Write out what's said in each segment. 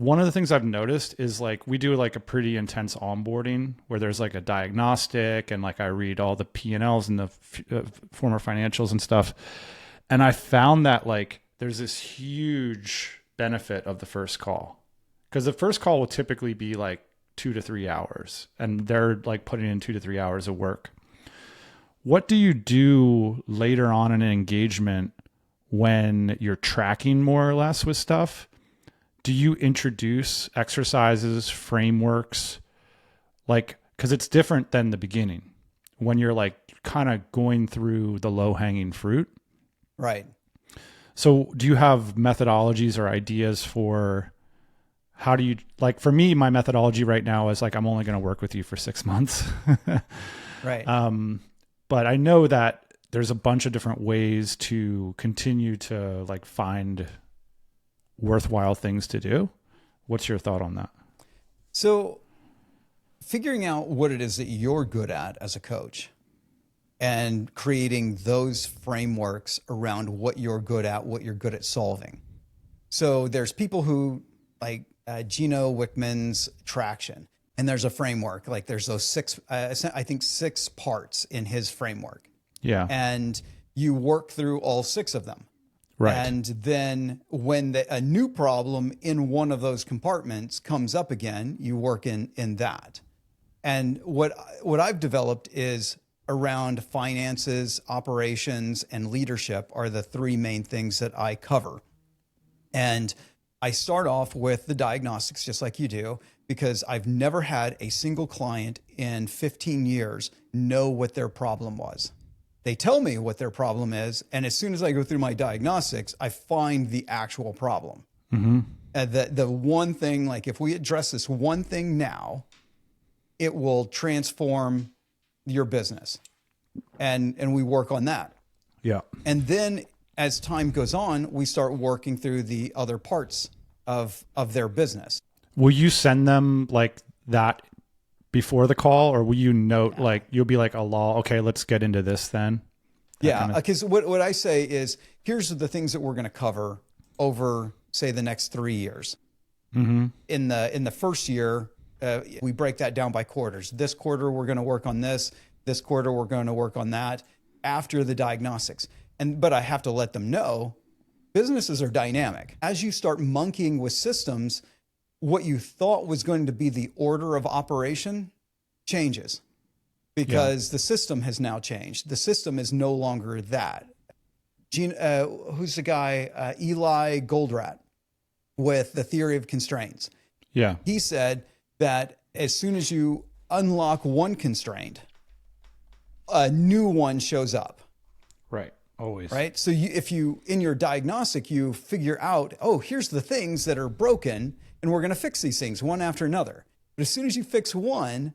One of the things I've noticed is like we do like a pretty intense onboarding where there's like a diagnostic and like I read all the P&Ls and the former financials and stuff. And I found that like there's this huge benefit of the first call because the first call will typically be like 2 to 3 hours and they're like putting in 2 to 3 hours of work. What do you do later on in an engagement when you're tracking more or less with stuff? Do you introduce exercises, frameworks, like, because it's different than the beginning when you're like kind of going through the low hanging fruit? Right. So, do you have methodologies or ideas for how do you, like, for me, my methodology right now is like, I'm only going to work with you for 6 months. Right. But I know that there's a bunch of different ways to continue to like find worthwhile things to do. What's your thought on that? So figuring out what it is that you're good at as a coach and creating those frameworks around what you're good at, what you're good at solving. So there's people who like Gino Wickman's traction, and there's a framework, like there's those I think 6 parts in his framework. Yeah. And you work through all 6 of them. Right. And then when a new problem in one of those compartments comes up again, you work in that. And what I've developed is around finances, operations, and leadership are the 3 main things that I cover. And I start off with the diagnostics, just like you do, because I've never had a single client in 15 years know what their problem was. They tell me what their problem is, and as soon as I go through my diagnostics, I find the actual problem. Mm-hmm. The one thing, like if we address this one thing now, it will transform your business, and we work on that. Yeah. And then as time goes on, we start working through the other parts of their business. Will you send them like that before the call, or will you note like you'll be like a law? Okay, let's get into this then. Yeah, because what I say is here's the things that we're going to cover over, say, the next 3 years. Mm-hmm. In the first year, we break that down by quarters. This quarter we're going to work on this. This quarter we're going to work on that. After the diagnostics, but I have to let them know businesses are dynamic. As you start monkeying with systems, what you thought was going to be the order of operation changes because the system has now changed. The system is no longer that. Who's the guy? Eli Goldratt with the theory of constraints. Yeah. He said that as soon as you unlock one constraint, a new one shows up. Right. Always. Right. So if you, in your diagnostic, you figure out, oh, here's the things that are broken, and we're going to fix these things one after another. But as soon as you fix one,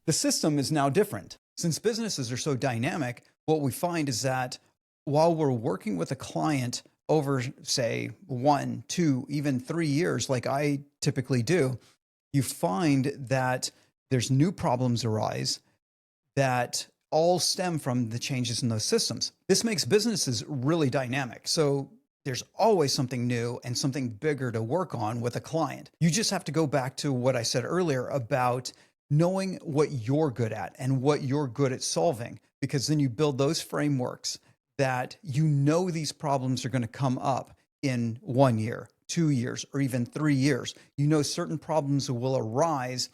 the system is now different. Since businesses are so dynamic, what we find is that while we're working with a client over, say, 1, 2, even 3 years, like I typically do, you find that there's new problems arise that all stem from the changes in those systems. This makes businesses really dynamic. So there's always something new and something bigger to work on with a client. You just have to go back to what I said earlier about knowing what you're good at and what you're good at solving, because then you build those frameworks that you know these problems are going to come up in 1 year, 2 years, or even 3 years. You know certain problems will arise,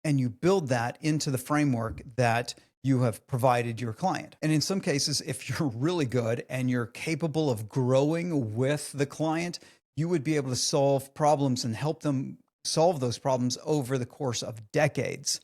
and you build that into the framework that you have provided your client. And in some cases, if you're really good and you're capable of growing with the client, you would be able to solve problems and help them solve those problems over the course of decades.